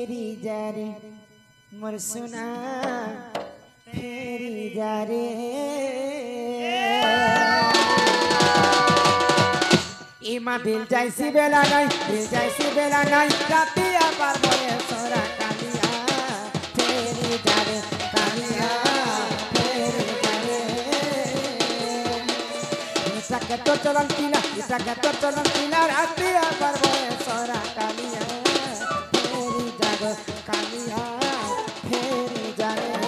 फेरी जा रे मोर सुना फेरी जा रे इमा बिल जाइसी बेला नहीं राती आबार बोले सोरा कालिया फेरी जा रे कालिया फेरी जा रे इटाके तो चलन किला राती आबार बोले सोरा कालिया फेरी जा रे कालिया फेरी जा रे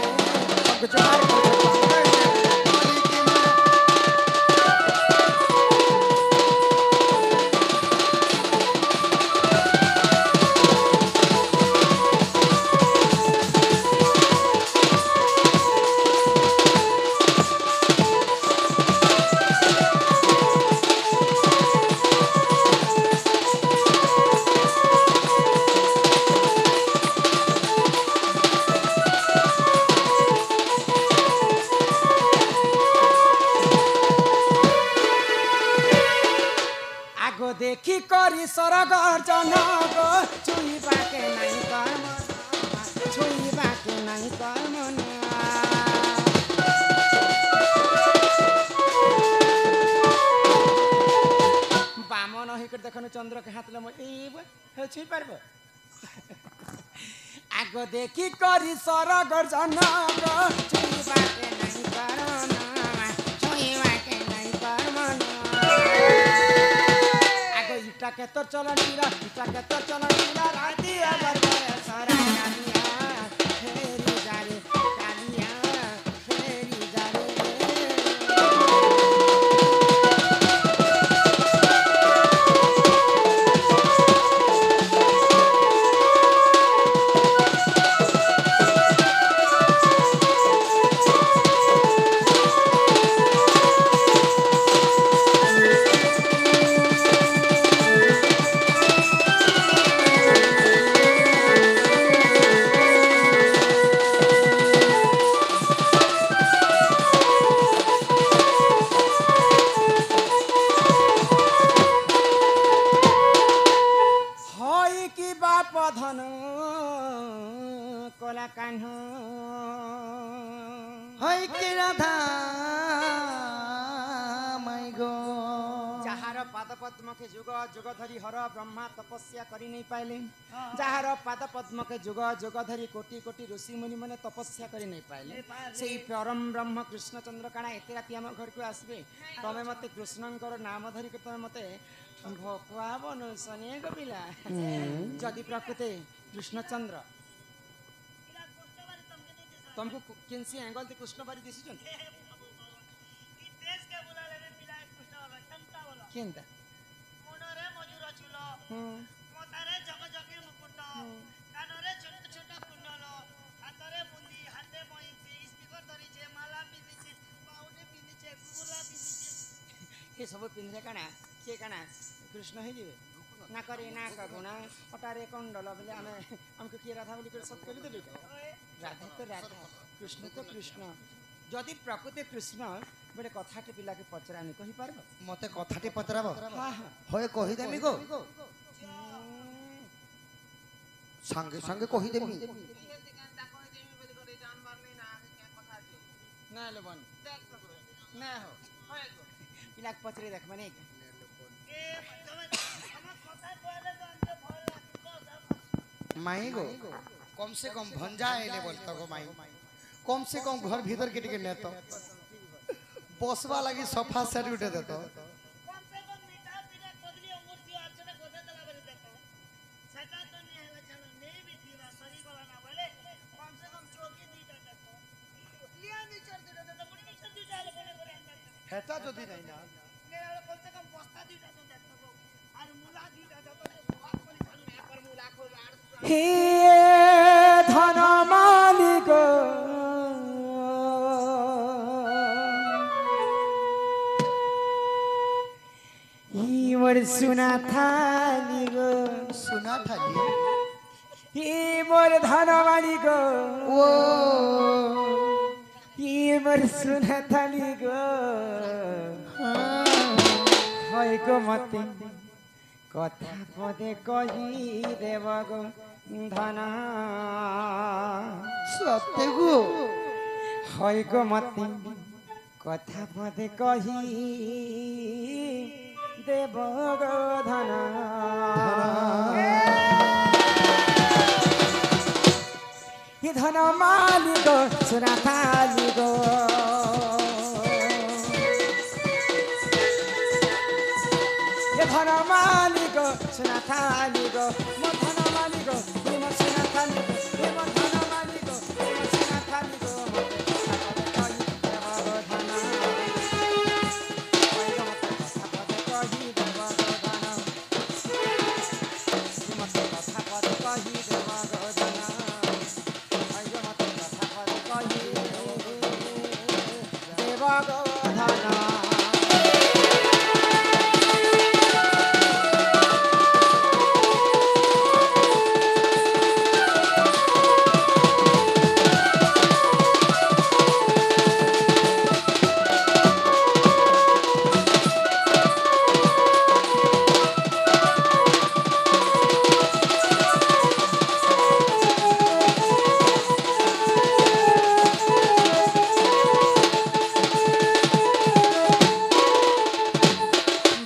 देखी करी सरगर जनक छुईबा के नहीं कर्म छुईबा के नहीं कर्म बामन होकर देखनु चंद्र के हाथ ले छुई पारब आग देखी करी सरगर जनक छुईबा के नहीं कर्म छुईबा के नहीं कर्म इटाके तो चलन किला राती आबार बोले सोरा कालिया फेरी जा रे कालिया फेरी जा रे धन कोला कान्ह हई के राधा माई गो जहार पाद पद्म के जुग जुग धरी हर ब्रह्मा तपस्या करी नहीं पाइले जहार पाद पद्म के जुग जुग धरी कोटि कोटि ऋषि मुनि माने तपस्या करी नहीं पाइले सेई परम ब्रह्म कृष्णचंद्र काना एते राति हम घर को आसबे तमे मते कृष्णंकर नाम धरी के तमे मते भकुआ बनुसने कपिला जदि प्रकृति कृष्णचंद्र तुमको किनसी एंगल ते कृष्ण बारी दिसी जन देश के बुला लेने पिला कृष्ण वाला क्षमता वाला केनता मोनरे मजूर चुलो मोतारे जग जगी मुकुट कानरे छोट छोट कुंडल हातरे बुंदी हाते मोइसी स्पीकर धरी छे माला पिंदी छे पाउडे पिंदी छे गुगुला पिंदी छे ये सब पिंदे काना के काना कृष्ण हे जीवे ना करे ना कगुणा पटारे कंडल बोले हमको किए राधा बोली सत कर देबे राधा तो राधा कृष्ण तो कृष्ण जदि प्रकृति कृष्ण बड़े कथाटे पिला के पचरानी कहि पारबो मते कथाटे पचराबो हां होय कहि देमी गो संगे संगे कहि देमी ना ले बन ना हो पिला के पचरे देख माने माई गो कम से कम भंजा आइले बोलतो गो माई कम से कम घर भीतर के टिके नेतो बसवा लगी सोफा सेट उठे देतो कम से कम मीठा पीड़ा कदली अंगूर दियो अर्चना गोदे तला बरी देखो सेटा तो नहीं है चलो नहीं भी दीवा सरी गला ना बोले कम से कम चौकी दीटा देखो लिया नीचर दीटा तो बड़ी नीचर दीटा ले बोले करे हेटा जदी नहीं ना ने कम से कम बस्ता दीटा तो देखो और मुला दीटा तो बात कोनी चालू है पर मुला को हे धन मालिक मोर सुना थाली गो सुना थाली हे मोर धन मालिक ओ हे मोर सुना थाली गो হয় গো মতে কথা পদে কহি দেব গো धन सत्य गो हई गो मते कथा पदे कही देव गो धन ये धन मालिक सुना थाली गो ये धन मालिक सुना थाली गो मो धन मालिक ये मो सुना थाली गो ये मो धन मालिक ये मो सुना थाली गो मते कथा पदे कही देव गो धन मते कथा पदे कही देव गो धन मते कथा पदे कही देव गो धन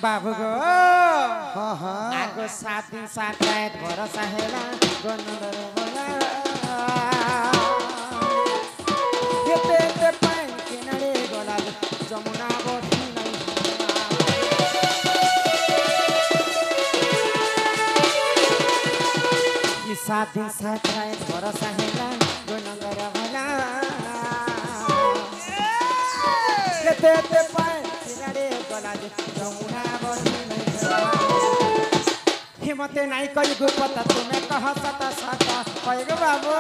बाबू गो हाँ हाँ आगो 7 दिन 7 रात भरोसा हेला गनर बोला येते ते पाइन किनारे गोला जमुना बठी नहीं ये 7 दिन 7 रात भरोसा हेला गनर बोला येते ते पाइन किनारे गोला जमुना बठी नहीं हिम्मते नहीं करी गुपत तुम्हें कह सता सता कहे गो बाबू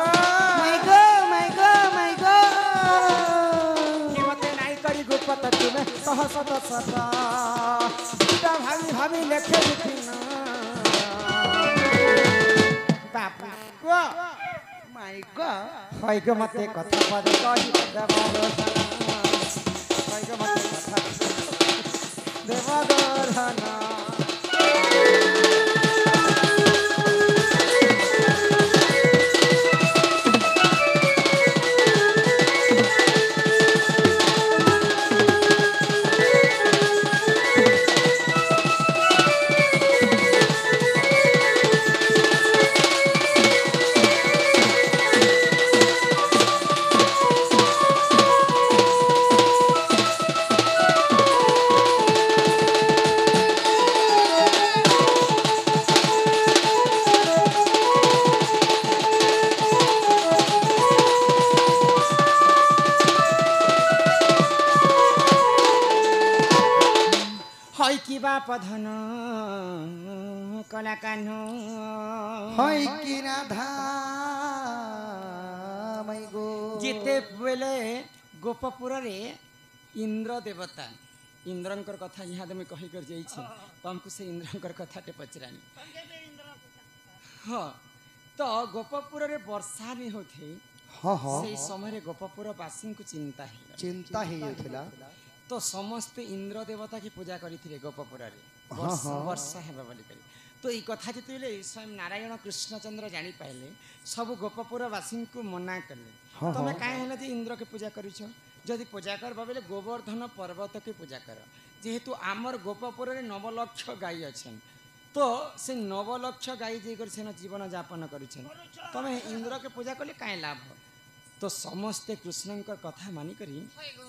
माय गो माय गो माय गो हिम्मते नहीं करी गुपत तुम्हें कह सता सता सीता भाभी भाभी लेखे लिखी ना बाबू गो माय गो कहे गो मते कथा पदे कही देव गो धन कहे गो मते कथा देव गो धन हई की बाप धन कला कान्हो हई कि राधा माय गो जिते बेले गोपपुर रे इंद्र देवता इंद्रंकर कथा यहाँ तो मैं कही कर जाइए तुमको से इंद्रंकर कथा टे पचरानी हाँ तो गोपपुर रे वर्षा नहीं होते हाँ हाँ से समय गोपपुर वासी को चिंता है चिंता ही होथिला तो समस्ते इंद्र देवता की पूजा करते गोपपुर हाँ, हाँ। वर्षा है बोली तो ये कथा जिते स्वयं नारायण कृष्णचंद्र जानी पाइले सब गोपपुरवासी को मना कले हाँ, तुम्हें हाँ। कहीं जे इंद्र के पूजा करिछ जदि पूजा कर बोले गोवर्धन पर्वत के पूजा कर जेहेतु आमर गोपपुर रे 9 लक्ष गाई अच्छे तो से 9 लक्ष गाई जेकर सेना जीवन यापन करिछन तमे इंद्र के पूजा कले काहे लाभ तो समस्ते कृष्णंकर कथा मानी करी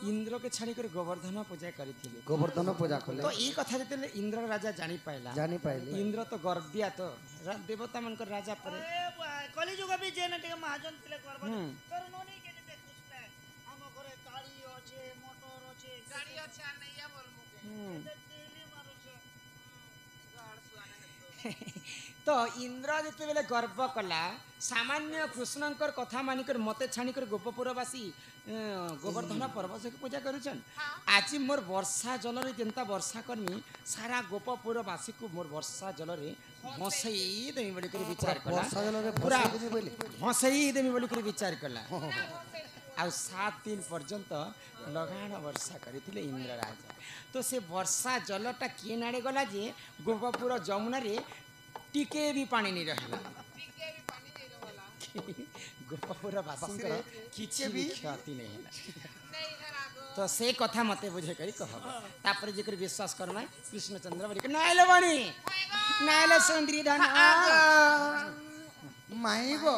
इंद्र के छाड़ी कर गोवर्धन पूजा करिथिले गोवर्धन पूजा कले तो ई कथा जते इंद्र राजा जानी पाइले इंद्र तो गर्बिया तो देवता मनकर राजा परे कली जुग भी जे नटे महाजन तिले करबो तोर नोनी के ने देखुस्ते हम घरे गाड़ी अछि मोटर अछि गाड़ी अछि आ नैया बोल मुके तेली मारू छे गाड़ सुआने तो इंद्र जते बेले गर्व कला सामान्य कृष्णंकर कथा मानिकर मते छाणीकर गोपपुरवासी गोवर्धन पर्वत के पूजा करुछन आज मोर वर्षा जल रे जनता वर्षा करनी सारा गोपपुरवासी को मोर वर्षा जल रे हसई देमी बोली कर विचार कला वर्षा जल रे पूरा भसई देमी बोली हसई देमी बोली कर विचार कला आ 7 दिन पर्यंत लगाण वर्षा करथिले इंद्र राजा तो से वर्षा जलटा के नाडे गला जे गोपपुर जमुना रे टिके भी पानी नहीं रहला गोपापुर बासी किसी भी क्षति नहीं है नहीं हरा गो तो से कथा मते बुझे करी कह तापर जेकर विश्वास करना कृष्णचंद्र बड़ी नाइलो बणी नाइलो सुंदरी धन माई गो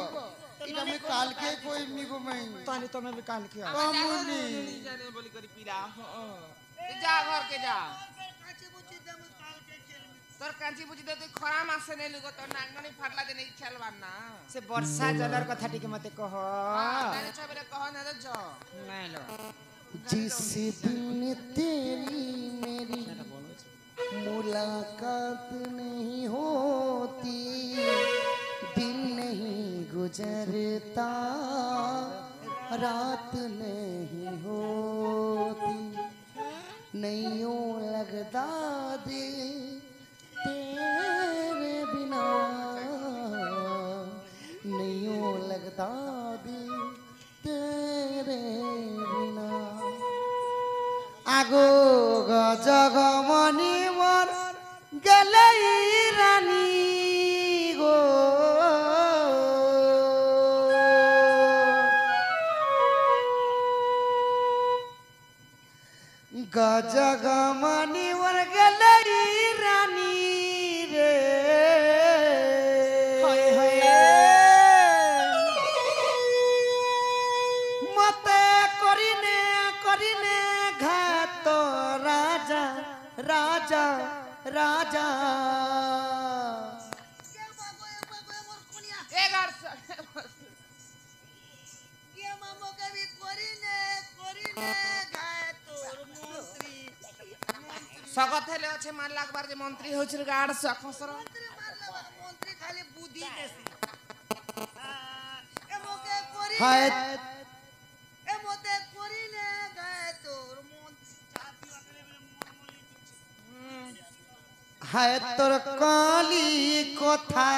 इटा में काल के कोई नी गो माई तानी तो मैं भी काल के कमुनी नहीं जाने बोली करी पीला जा घर के जा काची बुची दम काल के खेल में তোর কাঞ্চি বুঝি দে তুই খরা মাসে নেলু গো তোর নাগমনি ফাটলা দে নেই খেলবার না से वर्षा जलर कथा टिके मते कह তাহলে ছবিরে কহ না দে জ नाइलो जिस दिन तेरी मेरी मुलाकात नहीं होती दिन नहीं गुजरता रात नहीं होती नहीं यूं लगता दिल तेरे बिना नहीं यूं लगता दिल तेरे बिना আগো গজগমনি মোর গেলেই রানী গো গজগমনি মোর গেলেই রানী রে हाय हाय মতে করিনে করিনে ঘাত রাজা রাজা রাজা के बागो मोर कोनिया এগার के मामो के भी करिने गाय तोर मंत्री সগত হেলে আছে মার লাগবার যে মন্ত্রী হইছিল গাড় সখসর मंत्री मारला मंत्री खाली बुद्धि देसी ए मोके करी হায় ए मोते करिने गाय तोर मंत्री चाबी वाकले मरमली হায় তোর কালি কথা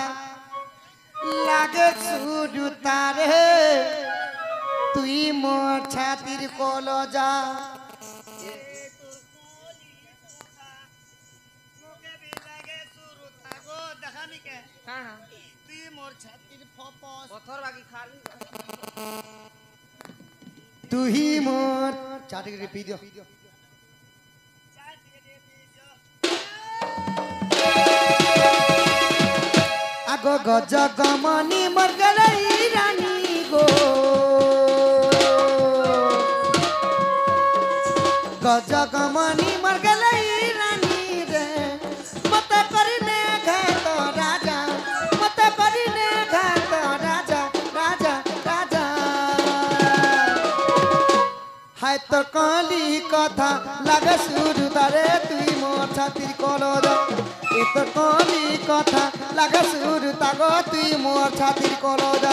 লাগে শুধু তারে তুই মোর ছাতির কলজা मोके भी लागे सुरु थागो दखानी के কানা তুই মোর ছাতির ফপস পথর বাকি খালি তুই মোর চাটিকে পি দিও চাটিয়ে দে দিও আগো গজ গমনি মর গেলাই রানী গো গজ গমনি মর গেলাই রানী রে মতে করিনে ঘাত রাজা মতে করিনে ঘাত রাজা রাজা রাজা হায় তোর কালি কথা লাগে শুরু তারে তুই মোর ছাতির কলজ এ তোর কালি কথা লাগে শুরু তাগ তুই মোর ছাতির কলজ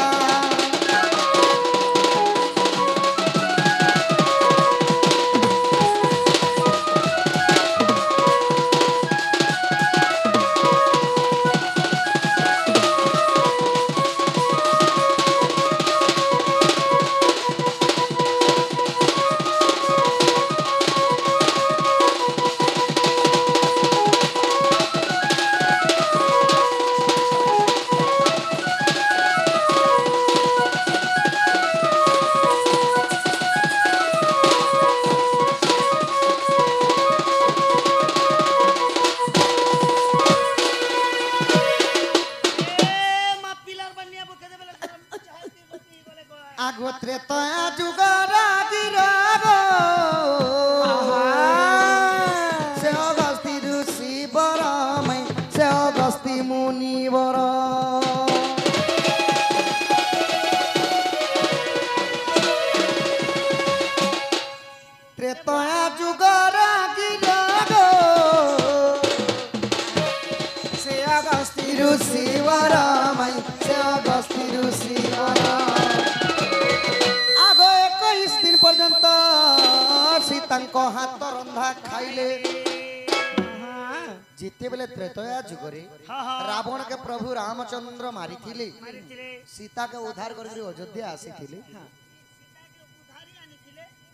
আগোত্রে তয়া যুগরা গিরাগ সে অগস্তি ঋষি বরমাই সে অগস্তি মুনি বর ত্রেতয়া যুগরা গিরাগ সে অগস্তি ঋষি বরমাই সে অগস্তি ঋষি বর আগে 21 দিন পর্যন্ত সীতাঙ্ক হাত রন্ধা খাইলে যেতেবেলে ত্রেতয়া যুগরে রাবণ কে প্রভু রামচন্দ্র মারিଥିଲେ সীতা কে উদ্ধার করি অযোধ্যা আসিଥିଲେ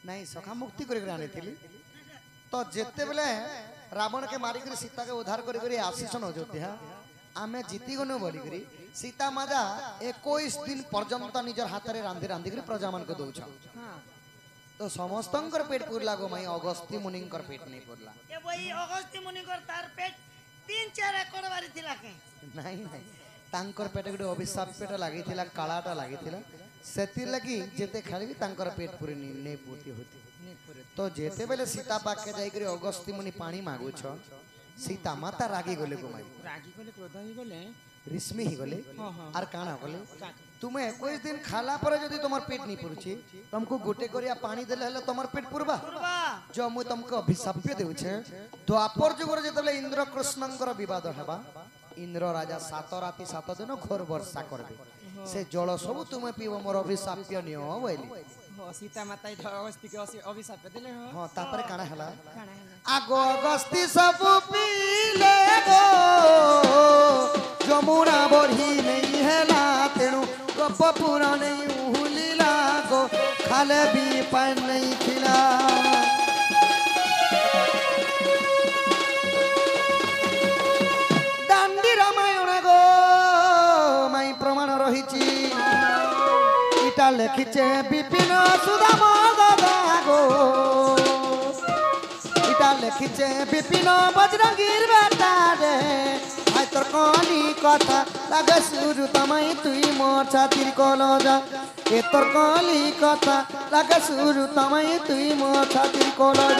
নাই সখা মুক্তি করি আনিଥିଲେ তো যেতেবেলে রাবণ কে মারিকি সীতা কে উদ্ধার করি আসিছন অযোধ্যা आमे जीती गनु बोली करी सीता माता 21 दिन पर्यंत निजर हाथ रे रांधि रांधि करी प्रजा मान को दउछ हां तो समस्तंकर पेट पुरला गो माई अगस्ती मुनिंकर पेट नहीं पुरला ए भाई अगस्ती मुनिकर तार पेट 3-4 एकड़ बारी थिला के नहीं नहीं तांकर पेट गुडे अभिशाप पेट लागि थिला कालाटा लागि थिला सेति लगी जेते खाली तांकर पेट पुरी नहीं पूर्ति होती तो जेते बेले सीता पाक के जाई करी अगस्ती मुनि पानी मागु छ सीता माता रागी गले गो माई रागी गले क्रोध ही गले रिश्मी ही गले हां हां आर काना गले तुम्हें 21 दिन खाला पर जदी तुम्हार पेट नहीं पुरछि तुमको गोटे करिया पानी देले हले तुम्हार पेट पुरबा पुरबा जो मु तुमको अभिशाप्य देउ छे द्वापर जुगर जेतले इंद्र कृष्णंकर विवाद हेबा इंद्र राजा 7 राति 7 दिन घोर वर्षा करबे से जल सब तुमे पीबो मोर अभिशाप्य नियो बोली हो सीता माता अगस्ती के अभिशाप देले हो हां तापर काना हला काना है आगो अगस्ती सब पीले गो जमुना बढ़ी नहीं हैला तेणु गप पूरा नहीं उहुलीला गो खाले भी पान नहीं खिला दांडी रामायण गो माई प्रमाण रहिछि इटा लेखिचे विपिन सुदाम गगा गो इटा लेखिचे विपिन बजरंगीर बेटा रे आय तोर कहानी कथा लागे सुरु तमाई तुई मोर छातिर कलज ए तोर कहानी कथा लागे सुरु तमाई तुई मोर छातिर कलज